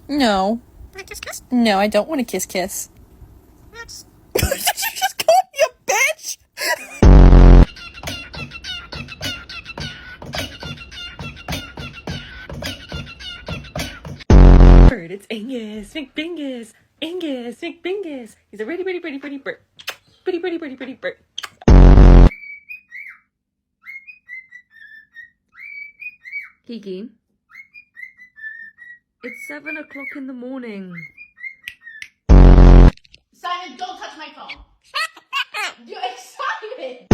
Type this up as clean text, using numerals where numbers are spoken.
No. Kiss, kiss. No, I don't want to kiss kiss. That's... Did you just call me a bitch? Bird, it's Angus McBingus. Angus McBingus. He's a pretty bird. Pretty bird. Kiki, it's 7 o'clock in the morning. Simon, don't touch my phone. You're excited.